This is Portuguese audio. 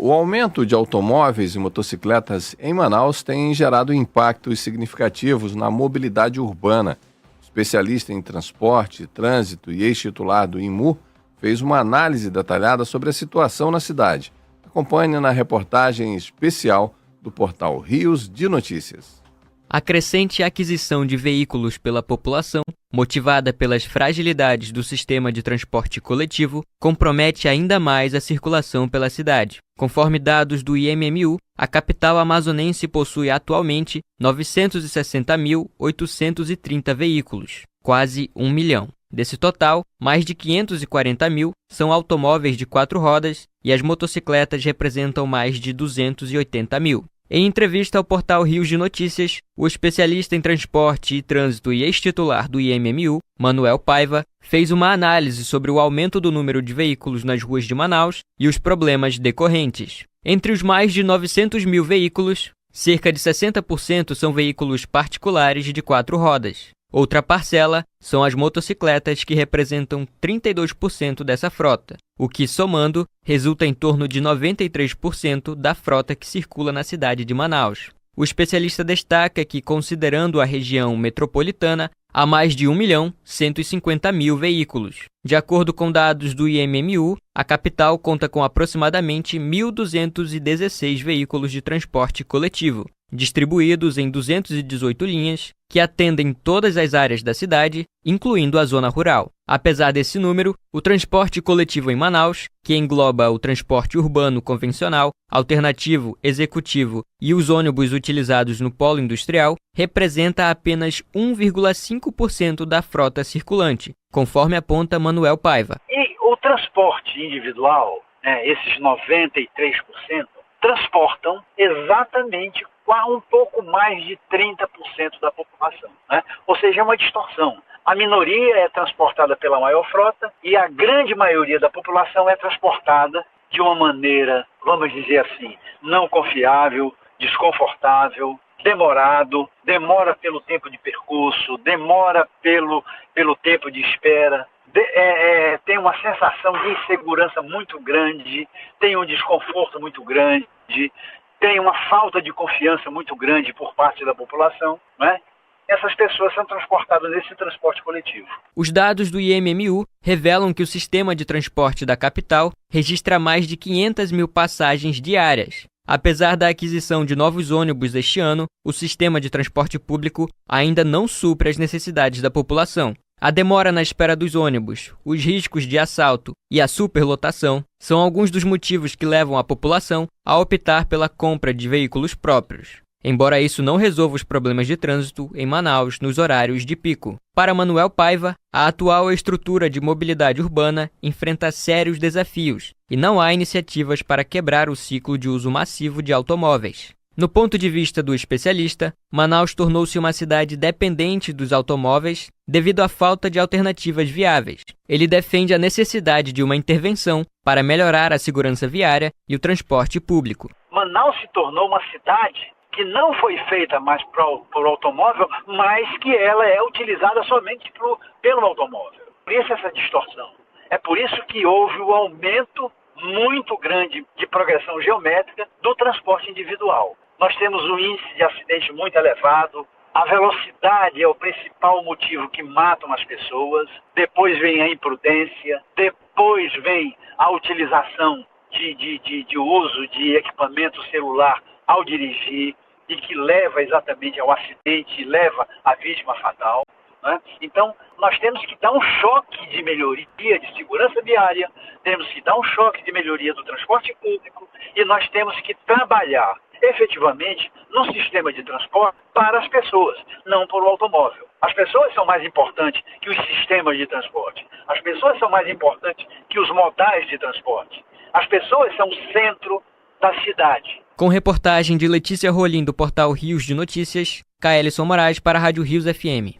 O aumento de automóveis e motocicletas em Manaus tem gerado impactos significativos na mobilidade urbana. O especialista em transporte, trânsito e ex-titular do IMU fez uma análise detalhada sobre a situação na cidade. Acompanhe na reportagem especial do portal Rios de Notícias. A crescente aquisição de veículos pela população, motivada pelas fragilidades do sistema de transporte coletivo, compromete ainda mais a circulação pela cidade. Conforme dados do IMMU, a capital amazonense possui atualmente 960.830 veículos, quase 1 milhão. Desse total, mais de 540 mil são automóveis de 4 rodas e as motocicletas representam mais de 280 mil. Em entrevista ao portal Rios de Notícias, o especialista em transporte e trânsito e ex-titular do IMMU, Manuel Paiva, fez uma análise sobre o aumento do número de veículos nas ruas de Manaus e os problemas decorrentes. Entre os mais de 900 mil veículos, cerca de 60% são veículos particulares de 4 rodas. Outra parcela são as motocicletas, que representam 32% dessa frota, o que, somando, resulta em torno de 93% da frota que circula na cidade de Manaus. O especialista destaca que, considerando a região metropolitana, há mais de 1.150.000 veículos. De acordo com dados do IMMU, a capital conta com aproximadamente 1.216 veículos de transporte coletivo, distribuídos em 218 linhas, que atendem todas as áreas da cidade, incluindo a zona rural. Apesar desse número, o transporte coletivo em Manaus, que engloba o transporte urbano convencional, alternativo, executivo e os ônibus utilizados no polo industrial, representa apenas 1,5% da frota circulante, conforme aponta Manuel Paiva. E o transporte individual, esses 93%, transportam exatamente um pouco mais de 30% da população, Ou seja, é uma distorção. A minoria é transportada pela maior frota e a grande maioria da população é transportada de uma maneira, vamos dizer assim, não confiável, desconfortável, demora pelo tempo de percurso, demora pelo tempo de espera, tem uma sensação de insegurança muito grande, tem um desconforto muito grande, tem uma falta de confiança muito grande por parte da população, Essas pessoas são transportadas nesse transporte coletivo. Os dados do IMMU revelam que o sistema de transporte da capital registra mais de 500 mil passagens diárias. Apesar da aquisição de novos ônibus este ano, o sistema de transporte público ainda não supre as necessidades da população. A demora na espera dos ônibus, os riscos de assalto e a superlotação são alguns dos motivos que levam a população a optar pela compra de veículos próprios. Embora isso não resolva os problemas de trânsito em Manaus nos horários de pico. Para Manuel Paiva, a atual estrutura de mobilidade urbana enfrenta sérios desafios e não há iniciativas para quebrar o ciclo de uso massivo de automóveis. No ponto de vista do especialista, Manaus tornou-se uma cidade dependente dos automóveis devido à falta de alternativas viáveis. Ele defende a necessidade de uma intervenção para melhorar a segurança viária e o transporte público. Manaus se tornou uma cidade que não foi feita mais por automóvel, mas que ela é utilizada somente pelo automóvel. Por isso essa distorção. É por isso que houve o aumento muito grande de progressão geométrica do transporte individual. Nós temos um índice de acidente muito elevado, a velocidade é o principal motivo que matam as pessoas, depois vem a imprudência, depois vem a utilização de uso de equipamento celular ao dirigir, e que leva exatamente ao acidente, leva à vítima fatal. Então, nós temos que dar um choque de melhoria de segurança viária, temos que dar um choque de melhoria do transporte público e nós temos que trabalhar efetivamente no sistema de transporte para as pessoas, não para o automóvel. As pessoas são mais importantes que os sistemas de transporte. As pessoas são mais importantes que os modais de transporte. As pessoas são o centro da cidade. Com reportagem de Letícia Rolim do portal Rios de Notícias, Kaelison Moraes para a Rádio Rios FM.